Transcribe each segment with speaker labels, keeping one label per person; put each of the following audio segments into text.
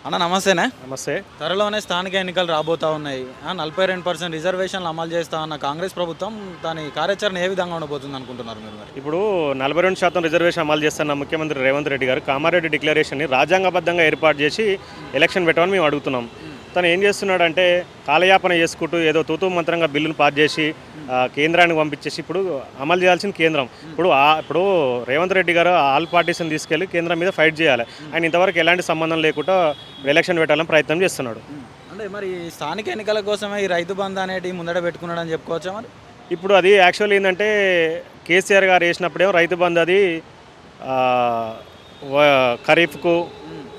Speaker 1: అన్న నమస్తేనే.
Speaker 2: నమస్తే.
Speaker 1: త్వరలోనే స్థానిక ఎన్నికలు రాబోతా ఉన్నాయి. 42% రిజర్వేషన్లు అమలు చేస్తా అన్న కాంగ్రెస్ ప్రభుత్వం దాని కార్యాచరణ ఏ విధంగా ఉండబోతుంది అనుకుంటున్నారు మీరు? మరి
Speaker 2: ఇప్పుడు 42% రిజర్వేషన్ అమలు చేస్తున్న ముఖ్యమంత్రి రేవంత్ రెడ్డి గారు కామారెడ్డి డిక్లరేషన్ని రాజ్యాంగబద్ధంగా ఏర్పాటు చేసి ఎలక్షన్ పెట్టమని మేము అడుగుతున్నాం. తను ఏం చేస్తున్నాడంటే కాలయాపన చేసుకుంటూ ఏదో తూతూ మంత్రంగా బిల్లును పాస్ చేసి కేంద్రానికి పంపించేసి ఇప్పుడు అమలు చేయాల్సిన కేంద్రం ఇప్పుడు రేవంత్ రెడ్డి గారు ఆల్ పార్టీస్ని తీసుకెళ్లి కేంద్రం మీద ఫైట్ చేయాలి. ఆయన ఇంతవరకు ఎలాంటి సంబంధం లేకుండా ఎలక్షన్ పెట్టాలని ప్రయత్నం చేస్తున్నాడు.
Speaker 1: అంటే మరి స్థానిక ఎన్నికల కోసమే ఈ రైతు బంధు అనేది ముందట పెట్టుకున్నాడు అని చెప్పుకోవచ్చా? మరి
Speaker 2: ఇప్పుడు అది యాక్చువల్ ఏంటంటే కేసీఆర్ గారు వేసినప్పుడేమో రైతు బంధు అది ఖరీఫ్కు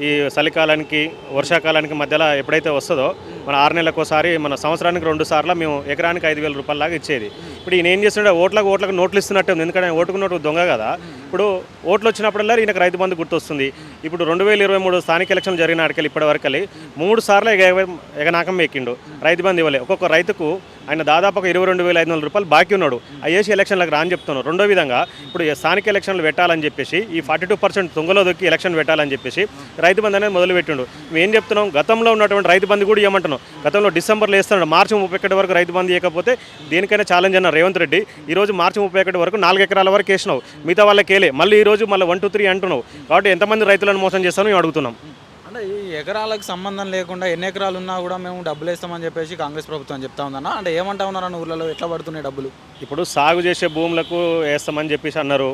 Speaker 2: ఈ చలికాలానికి వర్షాకాలానికి మధ్యలో ఎప్పుడైతే వస్తుందో మన 6 నెలలకోసారి మన సంవత్సరానికి 2 సార్లు మేము ఎకరానికి 5,000 రూపాయలలాగా ఇచ్చేది. ఇప్పుడు ఈయన ఏం చేస్తుంటే ఓట్లకు నోట్లు ఇస్తున్నట్టు ఉంది. ఎందుకంటే ఓటుకు నోటు దొంగ కదా. ఇప్పుడు ఓట్లు వచ్చినప్పుడల్లా ఈయనకు రైతు బంధు గుర్తొస్తుంది. ఇప్పుడు 2023 స్థానిక ఎలక్షన్ జరిగిన ఆడికెళ్ళి ఇప్పటి వరకు 3 సార్లు ఎగనాకం ఎక్కిండు. రైతు బంధు ఇవ్వలే. ఒక్కొక్క రైతుకు ఆయన దాదాపు 22,500 రూపాయలు బాకీ ఉన్నాడు. అయ్యేసి ఎలక్షన్లకు రాని చెప్తున్నాడు. రెండో విధంగా ఇప్పుడు స్థానిక ఎలక్షన్లు పెట్టాలని చెప్పేసి ఈ 42% తుంగలో దొక్కి ఎలక్షన్ పెట్టాలని చెప్పేసి రైతు బంధు అనేది మొదలుపెట్టిండు. మేము ఏం చెప్తున్నాం, గతంలో ఉన్నటువంటి రైతు బంధు కూడా ఇవ్వమంటున్నాం. గతంలో డిసెంబర్లో వేస్తున్నాడు. మార్చి 31 వరకు రైతు బంధు ఇవ్వకపోతే దేనికైనా ఛాలెంజ్ అన్న రేవంత్ రెడ్డి. ఈరోజు మార్చి 31 వరకు 4 ఎకరాల వరకు వేసినావు, మిగతా వాళ్ళకేలే. మళ్ళీ ఈరోజు మళ్ళీ 1, 2, 3 అంటున్నావు. కాబట్టి ఎంతమంది రైతులను మోసం చేస్తామో మేము అడుగుతున్నాం.
Speaker 1: అంటే ఈ ఎకరాలకు సంబంధం లేకుండా ఎన్ని ఎకరాలు ఉన్నా కూడా మేము డబ్బులు వేస్తామని చెప్పేసి కాంగ్రెస్ ప్రభుత్వం చెప్తా ఉందన్న. అంటే ఏమంటా ఉన్నారన్న ఊర్లలో ఎట్లా పడుతున్నాయి డబ్బులు?
Speaker 2: ఇప్పుడు సాగు చేసే భూములకు వేస్తామని చెప్పేసి అన్నారు.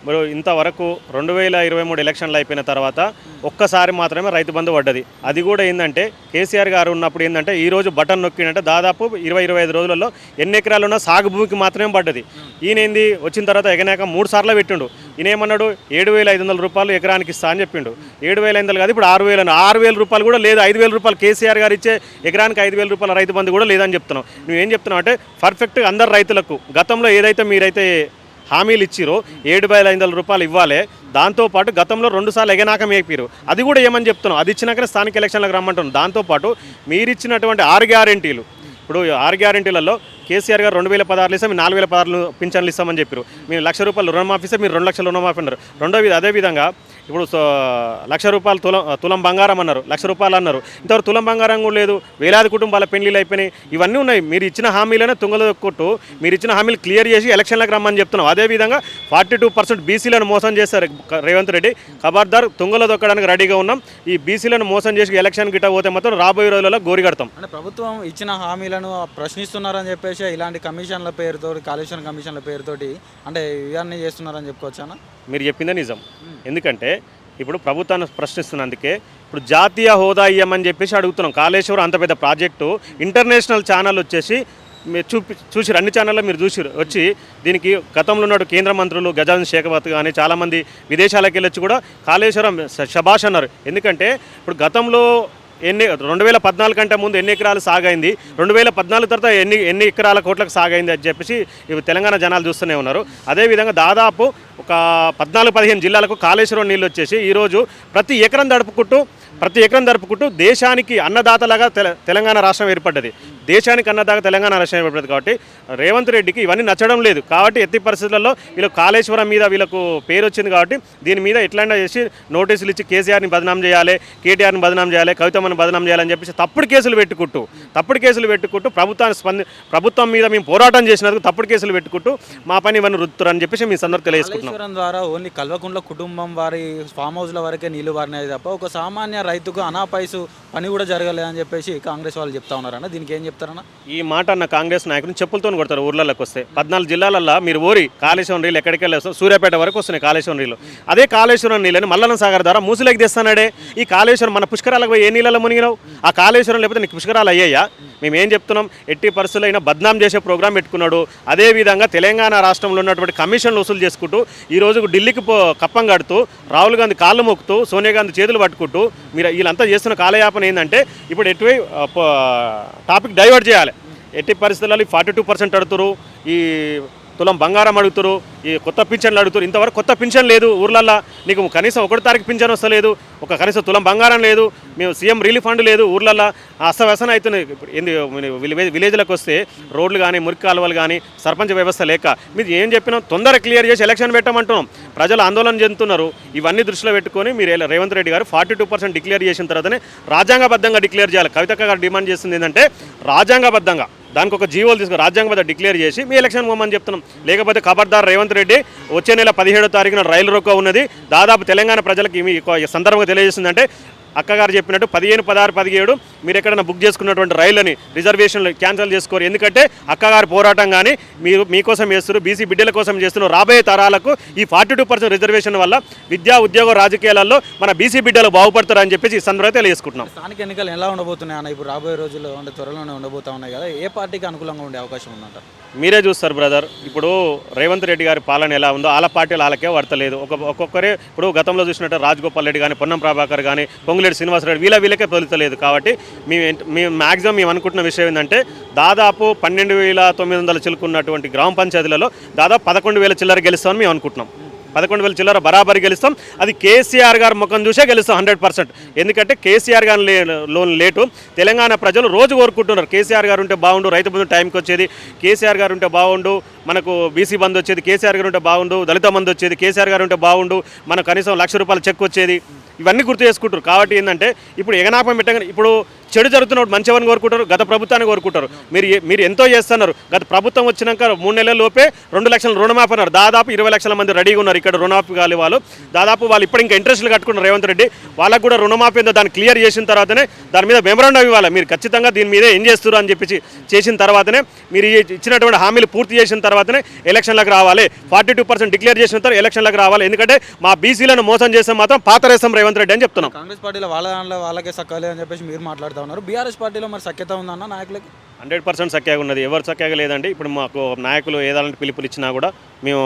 Speaker 2: మరి ఇంతవరకు 2023 ఎలక్షన్లు అయిపోయిన తర్వాత ఒక్కసారి మాత్రమే రైతు బంధు పడ్డది. అది కూడా ఏంటంటే కేసీఆర్ గారు ఉన్నప్పుడు ఏంటంటే ఈరోజు బటన్ నొక్కినంటే దాదాపు 20-25 రోజులలో ఎన్ని ఎకరాలు ఉన్న సాగు భూమికి మాత్రమే పడ్డది. ఈయనేంది వచ్చిన తర్వాత ఎగనాక 3 సార్లు పెట్టిండు. ఈయనేమన్నాడు 7,500 రూపాయలు ఎకరానికి ఇస్తా అని చెప్పిండు. 7,500 కాదు ఇప్పుడు 6,000 రూపాయలు కూడా లేదు. 5,000 రూపాయలు కేసీఆర్ గారు ఇచ్చే ఎకరానికి 5,000 రూపాయల రైతు బంధు కూడా లేదని చెప్తున్నావు. నువ్వేం చెప్తున్నావు అంటే పర్ఫెక్ట్గా అందరు రైతులకు గతంలో ఏదైతే మీరైతే హామీలు ఇచ్చిరో 7,500 రూపాయలు ఇవ్వాలి. దాంతోపాటు గతంలో 2 సార్లు ఎగనాకం వేపిరు. అది కూడా ఏమని చెప్తున్నాం, అది ఇచ్చినాకనే స్థానిక ఎలక్షన్లకు రమ్మంటున్నాం. దాంతోపాటు మీరిచ్చినటువంటి 6 గ్యారెంటీలు, ఇప్పుడు 6 గ్యారెంటీలలో కేసీఆర్ గారు 2,016 ఇస్తాం, 4,016 పింఛన్లు ఇస్తామని చెప్పారు. మేము 1,00,000 రూపాయలు రుణమాఫీ ఇస్తే మీరు 2 లక్షల రుణమాఫీ అన్నారు. అదేవిధంగా ఇప్పుడు 1,00,000 రూపాయలు తులం బంగారం అన్నారు, 1,00,000 రూపాయలు అన్నారు. ఇంతవరకు తులం బంగారం కూడా లేదు. వేలాది కుటుంబాల పెళ్లిళ్ళు అయిపోయినాయి. ఇవన్నీ ఉన్నాయి. మీరు ఇచ్చిన హామీలనే తుంగలో కొట్టు, మీరు ఇచ్చిన హామీలు క్లియర్ చేసి ఎలక్షన్లకు రమ్మని చెప్తున్నాం. అదేవిధంగా 42% బీసీలను మోసం చేస్తారు రేవంత్ రెడ్డి. ఖబర్దార్, తుంగలో దొక్కడానికి రెడీగా ఉన్నాం. ఈ బీసీలను మోసం చేసి ఎలక్షన్ గిట్ట పోతే మాత్రం రాబోయే రోజులలో గోరి కడతాం.
Speaker 1: అంటే ప్రభుత్వం ఇచ్చిన హామీలను ప్రశ్నిస్తున్నారని చెప్పేసి ఇలాంటి కమిషన్ల పేరుతో, కాళేశ్వరం కమిషన్ల పేరుతోటి అంటే ఇవన్నీ చేస్తున్నారని చెప్పుకోవచ్చానా?
Speaker 2: మీరు చెప్పిందే నిజం. ఎందుకంటే ఇప్పుడు ప్రభుత్వాన్ని ప్రశ్నిస్తున్నందుకే ఇప్పుడు జాతీయ హోదా ఇవ్వమని చెప్పేసి అడుగుతున్నాం. కాళేశ్వరం అంత పెద్ద ప్రాజెక్టు ఇంటర్నేషనల్ ఛానల్ వచ్చేసి మీరు చూసిరు, అన్ని ఛానల్లో మీరు చూసిరు వచ్చి దీనికి గతంలో ఉన్న కేంద్ర మంత్రులు గజానన్ షేకావత్ కానీ చాలామంది విదేశాలకు వెళ్ళొచ్చి కూడా కాళేశ్వరం శభాష్ అన్నారు. ఎందుకంటే ఇప్పుడు గతంలో 2014 కంటే ముందు ఎన్ని ఎకరాలు సాగైంది, 2014 తర్వాత ఎన్ని ఎకరాల కోట్లకు సాగైంది అని చెప్పేసి ఇవి తెలంగాణ జనాలు చూస్తూనే ఉన్నారు. అదేవిధంగా దాదాపు ఒక 14-15 జిల్లాలకు కాళేశ్వరం నీళ్ళు వచ్చేసి ఈరోజు ప్రతి ఎకరం దడుపుకుంటూ దేశానికి అన్నదాతలాగా తెలంగాణ రాష్ట్రం ఏర్పడ్డది. దేశానికి అన్నదాత తెలంగాణ రాష్ట్రం ఏర్పడ్డది. కాబట్టి రేవంత్ రెడ్డికి ఇవన్నీ నచ్చడం లేదు. కాబట్టి ఎత్తి పరిస్థితులలో వీళ్ళకు కాళేశ్వరం మీద వీళ్ళకు పేరు వచ్చింది. కాబట్టి దీని మీద ఎట్లయినా చేసి నోటీసులు ఇచ్చి కేసీఆర్ని బదనాం చేయాలి, కేటీఆర్ని బదనాం చేయాలి, కవితమ్మని బదనాం చేయాలని చెప్పేసి తప్పుడు కేసులు పెట్టుకుంటూ ప్రభుత్వం మీద మేము పోరాటం చేసినందుకు తప్పుడు కేసులు పెట్టుకుంటూ మా పని ఇవన్నీ రుద్దుతారని చెప్పేసి మీ సందర్భం తెలియజేసుకుంటున్నాం.
Speaker 1: ద్వారా ఓన్లీ కల్వకుంట్ల కుటుంబం వారి ఫామ్ హౌస్ల వరకే నీళ్లు వారినాయి తప్ప ఒక సామాన్య రైతుకు అనాపైసు పని కూడా జరగలేదని చెప్పేసి కాంగ్రెస్ వాళ్ళు చెప్తా ఉన్నారన్న. దీనికి ఏం చెప్తారన్న?
Speaker 2: ఈ మాట అన్న కాంగ్రెస్ నాయకులు చెప్పులతో కొడతారు. ఊర్లలోకి వస్తే 14 జిల్లాలల్లో మీరు కాళేశ్వరం నీళ్ళు ఎక్కడికి వెళ్ళి సూర్యాపేట వరకు వస్తున్నాయి కాళేశ్వరం నీళ్ళు. అదే కాళేశ్వరం నీళ్ళని మల్లన్న సాగర్ ద్వారా మూసిలోకి తెస్తానాడే. ఈ కాళేశ్వరం మన పుష్కరాలకు పోయి ఏ నీళ్ళలో మునిగినావు? ఆ కాళేశ్వరం లేకపోతే నీకు పుష్కరాలు అయ్యాయా? మేము ఏం చెప్తున్నాం, ఎట్టి పరిస్థితుల్లో అయినా బద్నాం చేసే ప్రోగ్రాం పెట్టుకున్నాడు. అదేవిధంగా తెలంగాణ రాష్ట్రంలో ఉన్నటువంటి కమిషన్లు వసూలు చేసుకుంటూ ఈరోజు ఢిల్లీకి కప్పం కడుతూ రాహుల్ గాంధీ కాళ్ళు మొక్కుతూ సోనియా గాంధీ చేతులు పట్టుకుంటూ మీరు వీళ్ళంతా చేస్తున్న కాలయాపన ఏంటంటే ఇప్పుడు టాపిక్ డైవర్ట్ చేయాలి. ఎట్టి పరిస్థితుల్లో 42% అడుతురు. ఈ తులం బంగారం అడుగుతారు, ఈ కొత్త పింఛన్లు అడుగుతారు. ఇంతవరకు కొత్త పింఛన్ లేదు ఊర్లల్లో. నీకు కనీసం 1 తారీఖు పింఛన్ వస్తలేదు, ఒక కనీసం తులం బంగారం లేదు, మేము సీఎం రిలీఫ్ ఫండ్ లేదు. ఊర్లల్లో అస్తవ్యసన అవుతున్నాయి. ఇప్పుడు విలేజ్లకు వస్తే రోడ్లు కానీ, మురికి కాలువలు కానీ, సర్పంచ్ వ్యవస్థ లేక మీరు ఏం చెప్పినా తొందర క్లియర్ చేసి ఎలక్షన్ పెట్టమంటున్నాం. ప్రజలు ఆందోళన చెందుతున్నారు. ఇవన్నీ దృష్టిలో పెట్టుకొని మీరు రేవంత్ రెడ్డి గారు 42% డిక్లేర్ చేసిన తర్వాతనే రాజ్యాంగబద్ధంగా డిక్లేర్ చేయాలి. కవితక్క గారు డిమాండ్ చేస్తుంది ఏంటంటే రాజ్యాంగబద్ధంగా దానికి ఒక జీవోలు తీసుకుని రాజ్యాంగబద్ధ డిక్లేర్ చేసి మీ ఎలక్షన్ పోమని చెప్తున్నాం. లేకపోతే ఖబర్దార్ రేవంత్ రెడ్డి వచ్చే నెల 17వ తారీఖున రైలు రోకో ఉన్నది. దాదాపు తెలంగాణ ప్రజలకి మీ సందర్భంగా తెలియజేస్తుందంటే అక్కగారు చెప్పినట్టు 15, 16, 17 మీరు ఎక్కడైనా బుక్ చేసుకున్నటువంటి రైళ్ళని రిజర్వేషన్లు క్యాన్సిల్ చేసుకోరు. ఎందుకంటే అక్కగారు పోరాటం కానీ మీరు మీకోసం చేస్తారు, బీసీ బిడ్డల కోసం చేస్తున్నారు. రాబోయే తరాలకు ఈ 42% రిజర్వేషన్ వల్ల విద్యా, ఉద్యోగ, రాజకీయాలలో మన బీసీ బిడ్డలు బాగుపడతారని చెప్పేసి ఈ సందర్భంగా తెలియజేసుకుంటున్నాం.
Speaker 1: స్థానిక ఎన్నికలు ఎలా ఉండబోతున్నాయి అన్న? ఇప్పుడు రాబోయే రోజుల్లో అంటే త్వరలోనే ఉండబోతా ఉన్నాయి కదా, ఏ పార్టీకి అనుకూలంగా ఉండే అవకాశం ఉందంట?
Speaker 2: మీరే చూస్తారు బ్రదర్. ఇప్పుడు రేవంత్ రెడ్డి గారి పాలన ఎలా ఉందో వాళ్ళ పార్టీలు వాళ్ళకే వర్తలేదు. ఒక్కొక్కరే ఇప్పుడు గతంలో చూసినట్టు రాజగోపాల్ రెడ్డి కానీ, పొన్నం ప్రభాకర్ కానీ, పొంగులేటి శ్రీనివాసరెడ్డి వీళ్ళకే తొలుతలేదు. కాబట్టి మేము మ్యాక్సిమం మేము అనుకుంటున్న విషయం ఏంటంటే దాదాపు 12,900 చిలుకున్నటువంటి గ్రామ పంచాయతీలలో దాదాపు 11,000 చిల్లర గెలుస్తామని మేము అనుకుంటున్నాం. 11,000 చిల్లర బరాబరి గెలుస్తాం. అది కేసీఆర్ గారు ముఖం చూసే గెలుస్తాం 100%. ఎందుకంటే కేసీఆర్ గారు లోన్ లేటు తెలంగాణ ప్రజలు రోజు కోరుకుంటున్నారు. కేసీఆర్ గారు ఉంటే బాగుండు, రైతు బంధు టైంకి వచ్చేది, కేసీఆర్ గారు ఉంటే బాగుండు, మనకు బీసీ బంధు వచ్చేది, కేసీఆర్ గారు ఉంటే బాగుండు, దళిత బంధు వచ్చేది, కేసీఆర్ గారు ఉంటే బాగుండు, మనకు కనీసం ₹1,00,000 చెక్ వచ్చేది. ఇవన్నీ గుర్తు చేసుకుంటారు. కాబట్టి ఏంటంటే ఇప్పుడు ఎగనాపం పెట్టగానే ఇప్పుడు చెడు జరుగుతున్నప్పుడు మంచి ఎవరిని కోరుకుంటారు? గత ప్రభుత్వాన్ని కోరుకుంటారు. మీరు ఎంతో చేస్తున్నారు. గత ప్రభుత్వం వచ్చినాక 3 నెలల లోపే 2 లక్షల రుణమాఫీ అన్నారు. దాదాపు 20 లక్షల మంది రెడీగా ఉన్నారు ఇక్కడ రుణమాఫీ కాలి వాళ్ళు. దాదాపు వాళ్ళు ఇప్పుడు ఇంకా ఇంట్రెస్ట్లు కట్టుకున్నారు రేవంత్ రెడ్డి. వాళ్ళకు కూడా రుణమాఫీ ఉందో దాన్ని క్లియర్ చేసిన తర్వాతనే దాని మీద మెమరాండం ఇవ్వాలి. మీరు ఖచ్చితంగా దీని మీద ఏం చేస్తారు అని చెప్పి చేసిన తర్వాతనే మీరు ఇచ్చినటువంటి హామీలు పూర్తి చేసిన తర్వాతనే ఎలక్షన్లకు రావాలి. 42% డిక్లేర్ చేసిన తర్వాత ఎలక్షన్లకు రావాలి. ఎందుకంటే మా బీసీలను మోసం చేస్తే మాత్రం పాతరేస్తాం రేవంత్ రెడ్డి అని చెప్తున్నాం.
Speaker 1: కాంగ్రెస్ పార్టీలో వాళ్ళకే సక్కాలి అని చెప్పేసి మీరు మాట్లాడుతూ ఉన్నారు. బీఆర్ఎస్ పార్టీలో మరి సఖ్యత ఉందన్న నాయకులకి?
Speaker 2: 100% సఖ్యాగా ఉన్నది. ఎవరు సఖ్యాగా లేదండి. ఇప్పుడు మాకు నాయకులు ఏదాలంటే పిలుపులు ఇచ్చినా కూడా మేము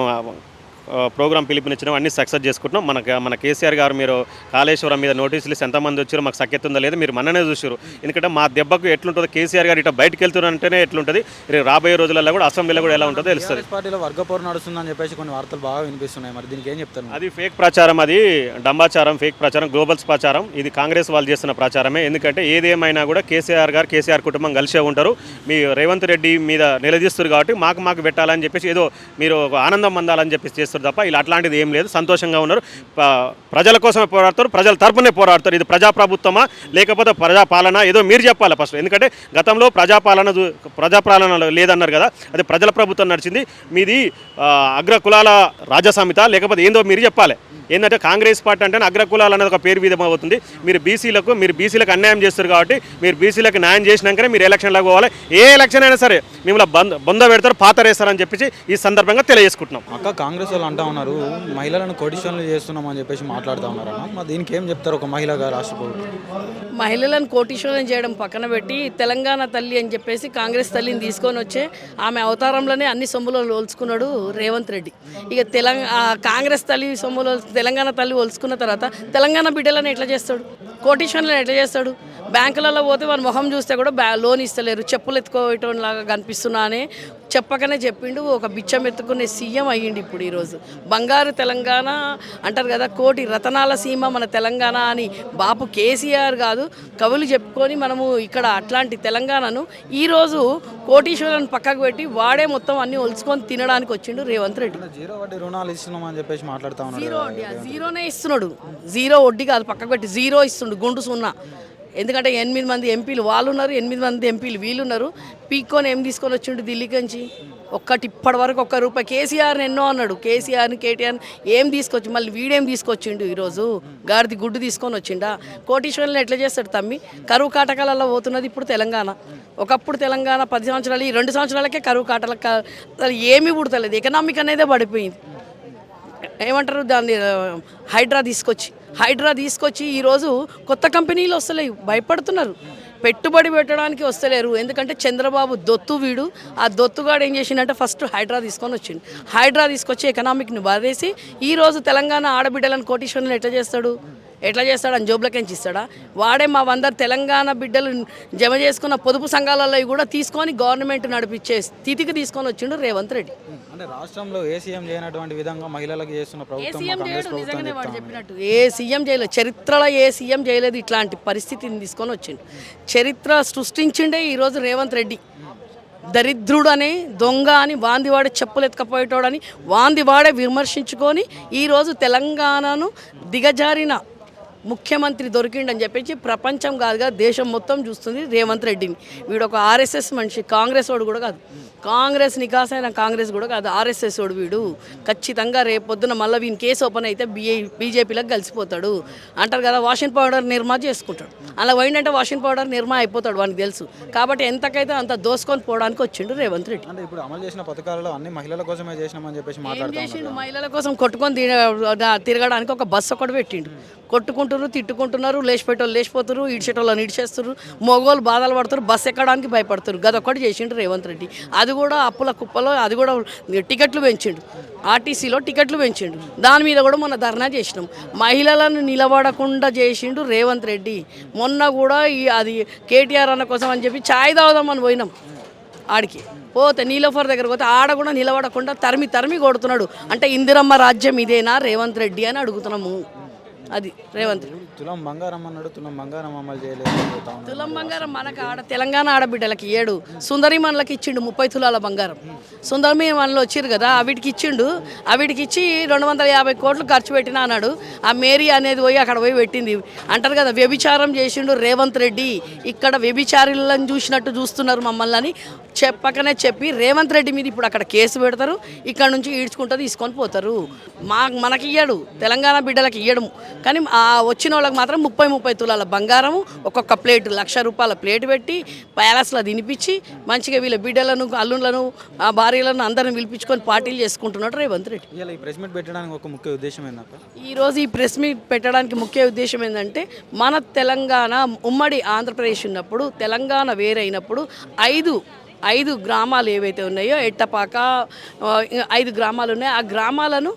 Speaker 2: ప్రోగ్రామ్ పిలుపునిచ్చినాం, అన్ని సక్సెస్ చేసుకుంటున్నాం. మన కేసీఆర్ గారు మీరు కాళేశ్వరం మీద నోటీసులు ఇస్తే ఎంతమంది వచ్చారో మాకు సఖ్యత ఉందా లేదా మీరు మననే చూసారు. ఎందుకంటే మా దెబ్బకు ఎట్లుంటుందో కేసీఆర్ గారు ఇట్లా బయటకు వెళ్తున్నారంటేనే ఎట్లుంటుంది, రాబోయే రోజులలో కూడా అసెంబ్లీలో కూడా ఎలా ఉంటుందో తెలుస్తుంది.
Speaker 1: పార్టీలో వర్గపోరు నడుస్తుందని చెప్పేసి కొన్ని వార్తలు బాగా వినిపిస్తున్నాయి. మరి దీనికి ఏం చెప్తాను?
Speaker 2: అది ఫేక్ ప్రచారం, అది డంబాచారం, ఫేక్ ప్రచారం, గ్లోబల్స్ ప్రచారం. ఇది కాంగ్రెస్ వాళ్ళు చేస్తున్న ప్రచారమే. ఎందుకంటే ఏదేమైనా కూడా కేసీఆర్ కుటుంబం కలిసే ఉంటారు. మీ రేవంత్ రెడ్డి మీద నిలదీస్తారు కాబట్టి మాకు పెట్టాలని చెప్పేసి ఏదో మీరు ఆనందం పొందాలని చెప్పేసి చేస్తారు తప్ప ఇలా అట్లాంటిది ఏం లేదు. సంతోషంగా ఉన్నారు. ప్రజల కోసమే పోరాడతారు, ప్రజల తరపునే పోరాడతారు. ఇది ప్రజాప్రభుత్వమా లేకపోతే ప్రజాపాలన ఏదో మీరు చెప్పాలి ఫస్ట్. ఎందుకంటే గతంలో ప్రజాపాలన లేదన్నారు కదా, అది ప్రజల ప్రభుత్వం నడిచింది. మీది అగ్ర కులాల రాజసమిత లేకపోతే ఏందో మీరు చెప్పాలి. ఏంటంటే కాంగ్రెస్ పార్టీ అంటే అగ్రకులాలు అనేది ఒక పేరు విధం అవుతుంది. మీరు బీసీలకు అన్యాయం చేస్తారు కాబట్టి మీరు బీసీలకు న్యాయం చేసినాకనే మీరు ఎలక్షన్లకు పోవాలి. ఏ ఎలక్షన్ అయినా సరే మిమ్మల్ని బొంద పెడతారు, పాతరేస్తారని చెప్పేసి ఈ సందర్భంగా తెలియజేసుకుంటున్నాం.
Speaker 1: అక్క కాంగ్రెస్ వాళ్ళు అంటా ఉన్నారు మహిళలను కోటీశ్వరులు చేస్తున్నాం అని చెప్పేసి మాట్లాడుతూ ఉన్నారు అన్న. మరి దీనికి ఏం చెప్తారు ఒక మహిళగా రాష్ట్ర ప్రభుత్వం?
Speaker 3: మహిళలను కోటీశ్వరులను చేయడం పక్కన పెట్టి తెలంగాణ తల్లి అని చెప్పేసి కాంగ్రెస్ తల్లిని తీసుకొని వచ్చే ఆమె అవతారంలోనే అన్ని సొమ్ములు ఒలుచుకున్నాడు రేవంత్ రెడ్డి. ఇక కాంగ్రెస్ తల్లి సొమ్ములు తెలంగాణ తల్లి ఒలుచుకున్న తర్వాత తెలంగాణ బిడ్డలను ఎట్లా చేస్తాడు? కోటీశ్వరులను ఎట్లా చేస్తాడు? బ్యాంకులలో పోతే వాళ్ళ మొహం చూస్తే కూడా లోన్ ఇస్తలేరు, చెప్పులు ఎత్తుకోవటం లాగా కనిపిస్తున్నా అని చెప్పకనే చెప్పిండు. ఒక బిచ్చం ఎత్తుకునే సీఎం అయ్యిండు ఇప్పుడు ఈరోజు. బంగారు తెలంగాణ అంటారు కదా, కోటి రతనాల సీమ మన తెలంగాణ అని బాపు కేసీఆర్ కాదు కవులు చెప్పుకొని మనము ఇక్కడ అట్లాంటి తెలంగాణను ఈరోజు కోటీశ్వరులను పక్కకు పెట్టి వాడే మొత్తం అన్ని ఒలుచుకొని తినడానికి వచ్చిండు రేవంత్ రెడ్డి.
Speaker 1: జీరో వడ్డీ రుణాలు ఇస్తున్నామని చెప్పేసి మాట్లాడుతూ ఉన్నారు.
Speaker 3: జీరోనే ఇస్తున్నాడు. జీరో వడ్డీ కాదు, పక్కకు పెట్టి జీరో ఇస్తుండు, గుండు సున్నా. ఎందుకంటే 8 మంది ఎంపీలు వాళ్ళు ఉన్నారు, 8 మంది ఎంపీలు వీళ్ళు ఉన్నారు. పీక్కొని ఏం తీసుకొని వచ్చిండు ఢిల్లీకి నుంచి? ఇప్పటి వరకు ₹1 కేసీఆర్ని ఎన్నో అన్నాడు. కేసీఆర్ని కేటీఆర్ని ఏం తీసుకొచ్చి మళ్ళీ వీడేం తీసుకొచ్చిండు ఈరోజు? గాడిది గుడ్డు తీసుకొని వచ్చిండా? కోటీశ్వరులను ఎట్లా చేస్తాడు తమ్మి? కరువు కాటకాలలో పోతున్నది ఇప్పుడు తెలంగాణ. ఒకప్పుడు తెలంగాణ 10 సంవత్సరాలు, ఈ 2 సంవత్సరాలకే కరువు కాటలకు అసలు ఏమీ పుడతలేదు. ఎకనామిక్ అనేదే పడిపోయింది. ఏమంటారు దాన్ని, హైడ్రా తీసుకొచ్చి ఈరోజు కొత్త కంపెనీలు వస్తలేవు, భయపడుతున్నారు. పెట్టుబడి పెట్టడానికి వస్తలేరు. ఎందుకంటే చంద్రబాబు దొత్తు వీడు. ఆ దొత్తుగాడు ఏం చేసిండంటే ఫస్ట్ హైడ్రా తీసుకొని వచ్చిండు. హైడ్రా తీసుకొచ్చి ఎకనామిక్ని బాధేసి ఈరోజు తెలంగాణ ఆడబిడ్డలను కోటీశ్వరులను ఎట్లా చేస్తాడు? ఎట్లా చేస్తాడని జోబులకెంచి ఇస్తాడా? వాడే మా అందరు తెలంగాణ బిడ్డలు జమ చేసుకున్న పొదుపు సంఘాలలో కూడా తీసుకొని గవర్నమెంట్ నడిపించే స్థితికి తీసుకొని వచ్చిండు రేవంత్ రెడ్డి.
Speaker 1: అంటే రాష్ట్రంలో ఏ సీఎం చేయనటువంటి విధంగా మహిళలకు చేస్తున్న ప్రభుత్వం
Speaker 3: సీఎం
Speaker 1: కాంగ్రెస్
Speaker 3: చేయడు,
Speaker 1: ప్రభుత్వం
Speaker 3: నిజంగానే వాడు
Speaker 1: చెప్తా ఉంది.
Speaker 3: చెప్పినట్టు ఏ సీఎం చేయలేదు, చరిత్రలో ఏ సీఎం చేయలేదు ఇట్లాంటి పరిస్థితిని తీసుకొని వచ్చిండు. చరిత్ర సృష్టించిండే ఈరోజు రేవంత్ రెడ్డి. దరిద్రుడని దొంగ అని వాందివాడే చెప్పులు ఎత్తుకపోయేటోడని వాందివాడే విమర్శించుకొని ఈరోజు తెలంగాణను దిగజారిన ముఖ్యమంత్రి దొరికిండని చెప్పేసి ప్రపంచం కాదుగా దేశం మొత్తం చూస్తుంది రేవంత్ రెడ్డిని. వీడు ఒక ఆర్ఎస్ఎస్ మనిషి, కాంగ్రెస్ వాడు కూడా కాదు, కాంగ్రెస్ నికాసైన కాంగ్రెస్ కూడా కాదు, ఆర్ఎస్ఎస్ వాడు వీడు. ఖచ్చితంగా రేపొద్దున మళ్ళీ వీని కేసు ఓపెన్ అయితే బీజేపీలకు కలిసిపోతాడు అంటారు కదా. వాషింగ్ పౌడర్ నిర్మా చేసుకుంటాడు, అలా పోయిందంటే వాషింగ్ పౌడర్ నిర్మా అయిపోతాడు, వానికి తెలుసు. కాబట్టి ఎంతకైతే అంత దోసుకొని పోవడానికి వచ్చిండు రేవంత్ రెడ్డి.
Speaker 1: అంటే ఇప్పుడు అమలు చేసిన పథకాలలో అన్ని మహిళల కోసమే చేసినామని చెప్పేసి మాట్లాడుతూ
Speaker 3: చేసిండు మహిళల కోసం కొట్టుకొని తిరగడానికి ఒక బస్సు ఒకటి పెట్టిండు. కొట్టుకుంటున్నారు, తిట్టుకుంటున్నారు, లేచిపోయేటోళ్ళు లేచిపోతారు, ఇడిచేటోళ్ళని ఇడిచేస్తారు, మగోళ్ళు బాధలు పడతారు, బస్సు ఎక్కడానికి భయపడతారు. గదొక్కటి చేసిండు రేవంత్ రెడ్డి. అది కూడా అప్పుల కుప్పలో, అది కూడా టికెట్లు పెంచిండు, ఆర్టీసీలో టికెట్లు పెంచిండు. దాని మీద కూడా మొన్న ధర్నా చేసినాం. మహిళలను నిలబడకుండా చేసిండు రేవంత్ రెడ్డి. మొన్న కూడా అది కేటీఆర్ అన్న కోసం అని చెప్పి ఛాయ్ తాగుదామని పోయినాం. ఆడికి పోతే నీలోఫర్ దగ్గర పోతే ఆడ కూడా నిలబడకుండా తరిమి కొడుతున్నాడు. అంటే ఇందిరమ్మ రాజ్యం ఇదేనా రేవంత్ రెడ్డి అని అడుగుతున్నాము. అది రేవంత్ రెడ్డి.
Speaker 1: తులం బంగారం అన్నాడు, తులం బంగారం అమలు చేయలేదు.
Speaker 3: తులం బంగారం మనకు తెలంగాణ ఆడబిడ్డలకి 7 సుందరి మనలకి ఇచ్చిండు 30 తులాల బంగారం. సుందరి మనలు వచ్చిరు కదా, అవిటికి ఇచ్చిండు. అవిటికి ఇచ్చి 250 కోట్లు ఖర్చు పెట్టినా అన్నాడు. ఆ మేరీ అనేది పోయి అక్కడ పోయి పెట్టింది. అంటారు కదా వ్యభిచారం చేసిండు రేవంత్ రెడ్డి. ఇక్కడ వ్యభిచారులను చూసినట్టు చూస్తున్నారు మమ్మల్ని అని చెప్పకనే చెప్పి రేవంత్ రెడ్డి మీద ఇప్పుడు అక్కడ కేసు పెడతారు. ఇక్కడ నుంచి ఈడ్చుకుంటూ తీసుకొని పోతారు. మనకి ఇయ్యడు, తెలంగాణ బిడ్డలకి ఇయ్యడము. కానీ ఆ వచ్చిన వాళ్ళకి మాత్రం 30 తులాల బంగారము, ఒక్కొక్క ప్లేట్ ₹1,00,000 ప్లేట్ పెట్టి ప్యాలెస్లో తినిపించి మంచిగా వీళ్ళ బిడ్డలను, అల్లుళ్ళను, ఆ భార్యలను అందరిని పిలిపించుకొని పార్టీలు చేసుకుంటున్నాడు రేవంత్ రెడ్డి.
Speaker 1: ఇలా ఈ ప్రెస్ మీట్ పెట్టడానికి ఒక ముఖ్య ఉద్దేశం ఏంటంటే
Speaker 3: ఈరోజు ఈ ప్రెస్ మీట్ పెట్టడానికి ముఖ్య ఉద్దేశం ఏంటంటే మన తెలంగాణ ఉమ్మడి ఆంధ్రప్రదేశ్ ఉన్నప్పుడు, తెలంగాణ వేరైనప్పుడు 5 గ్రామాలు ఏవైతే ఉన్నాయో, ఎట్టపాక 5 గ్రామాలు ఉన్నాయి. ఆ గ్రామాలను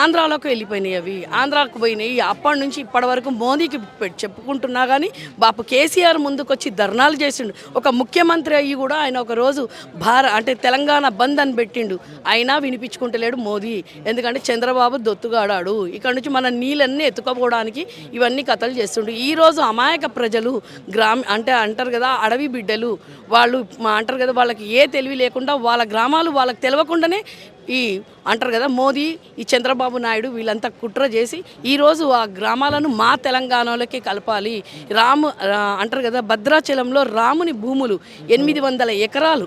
Speaker 3: ఆంధ్రాలోకి వెళ్ళిపోయినాయి. అవి ఆంధ్రాకు పోయినాయి. అప్పటి నుంచి ఇప్పటి వరకు మోదీకి చెప్పుకుంటున్నా కానీ బాపు కేసీఆర్ ముందుకు వచ్చి ధర్నాలు చేసిండు. ఒక ముఖ్యమంత్రి అయ్యి కూడా ఆయన ఒక రోజు అంటే తెలంగాణ బంద్ అని పెట్టిండు. అయినా వినిపించుకుంటలేడు మోదీ. ఎందుకంటే చంద్రబాబు దొత్తుగాడాడు. ఇక్కడ నుంచి మన నీళ్ళన్నీ ఎత్తుకోపోవడానికి ఇవన్నీ కథలు చేస్తుండు. ఈరోజు అమాయక ప్రజలు అంటే అంటారు కదా అడవి బిడ్డలు వాళ్ళు, అంటారు కదా వాళ్ళకి ఏ తెలివి లేకుండా వాళ్ళ గ్రామాలు వాళ్ళకి తెలియకుండానే అంటారు కదా మోదీ, ఈ చంద్రబాబు నాయుడు వీళ్ళంతా కుట్ర చేసి ఈరోజు ఆ గ్రామాలను మా తెలంగాణలోకి కలపాలి. అంటారు కదా భద్రాచలంలో రాముని భూములు 800 ఎకరాలు,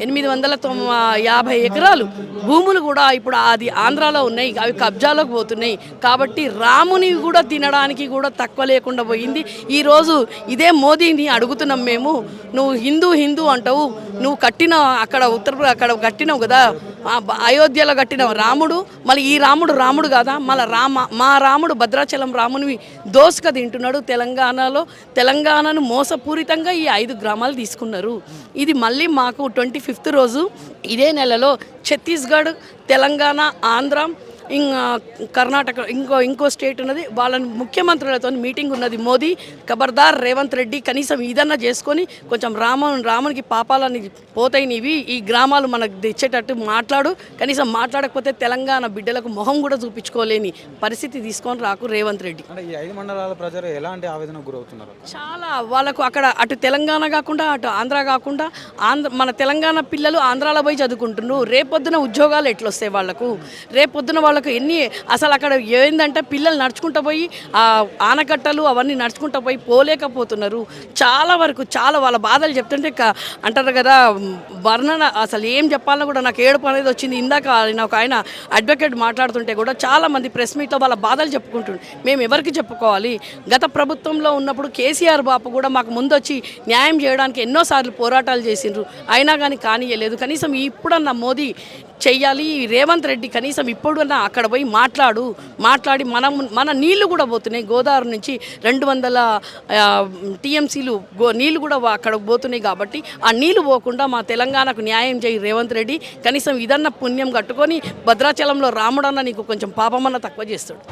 Speaker 3: 850 ఎకరాలు భూములు కూడా ఇప్పుడు అది ఆంధ్రాలో ఉన్నాయి. అవి కబ్జాలోకి పోతున్నాయి. కాబట్టి రాముని కూడా తినడానికి కూడా తక్కువ లేకుండా పోయింది. ఈరోజు ఇదే మోదీని అడుగుతున్నాం మేము, నువ్వు హిందూ అంటావు, నువ్వు కట్టిన అక్కడ అక్కడ కట్టినావు కదా అయోధ్యలో కట్టిన రాముడు, మళ్ళీ ఈ రాముడు కాదా? మళ్ళీ మా రాముడు భద్రాచలం రాముని దోసుక తింటున్నాడు. తెలంగాణను మోసపూరితంగా ఈ 5 గ్రామాలు తీసుకున్నారు. ఇది మళ్ళీ మాకు 25th రోజు ఇదే నెలలో ఛత్తీస్గఢ్, తెలంగాణ, ఆంధ్ర, కర్ణాటక ఇంకో స్టేట్ ఉన్నది, వాళ్ళ ముఖ్యమంత్రులతో మీటింగ్ ఉన్నది. మోదీ ఖబర్దార్ రేవంత్ రెడ్డి కనీసం ఇదన్నా చేసుకొని కొంచెం రామునికి పాపాలని పోతాయి నీవి, ఈ గ్రామాలు మనకు తెచ్చేటట్టు మాట్లాడు. కనీసం మాట్లాడకపోతే తెలంగాణ బిడ్డలకు మొహం కూడా చూపించుకోలేని పరిస్థితి తీసుకొని రాకు రేవంత్ రెడ్డి.
Speaker 1: అంటే ఈ 5 మండలాల ప్రజలు ఎలాంటి ఆవేదనకు గురవుతున్నారు?
Speaker 3: చాలా వాళ్ళకు అక్కడ అటు తెలంగాణ కాకుండా అటు ఆంధ్ర కాకుండా మన తెలంగాణ పిల్లలు ఆంధ్రాలో పోయి చదువుకుంటున్నారు. రేపొద్దున ఉద్యోగాలు ఎట్లొస్తాయి వాళ్ళకు? రేపొద్దున వాళ్ళకు అసలు అక్కడ ఏందంటే పిల్లలు నడుచుకుంటూ పోయి ఆ ఆనకట్టలు అవన్నీ నడుచుకుంటూ పోయి పోలేకపోతున్నారు. చాలా వరకు వాళ్ళ బాధలు చెప్తుంటే అంటారు కదా వర్ణన అసలు ఏం చెప్పాలన్నా కూడా నాకు ఏడుపు అనేది వచ్చింది. ఇందాక ఒక ఆయన అడ్వకేట్ మాట్లాడుతుంటే కూడా చాలామంది ప్రెస్ మీట్లో వాళ్ళ బాధలు చెప్పుకుంటుండే. మేము ఎవరికి చెప్పుకోవాలి? గత ప్రభుత్వంలో ఉన్నప్పుడు కేసీఆర్ బాపు కూడా మాకు ముందొచ్చి న్యాయం చేయడానికి ఎన్నోసార్లు పోరాటాలు చేసిండ్రు, అయినా కానీ కానియలేదు. కనీసం ఇప్పుడన్నా మోదీ చెయ్యాలి. రేవంత్ రెడ్డి కనీసం ఇప్పుడన్నా అక్కడ పోయి మాట్లాడి మన నీళ్లు కూడా పోతున్నాయి. గోదావరి నుంచి 200 టీఎంసీలు నీళ్లు కూడా అక్కడ పోతున్నాయి. కాబట్టి ఆ నీళ్లు పోకుండా మా తెలంగాణకు న్యాయం చేయి రేవంత్ రెడ్డి. కనీసం ఇదన్నా పుణ్యం కట్టుకొని భద్రాచలంలో రాముడన్న నీకు కొంచెం పాపమన్నా తక్కువ చేస్తాడు.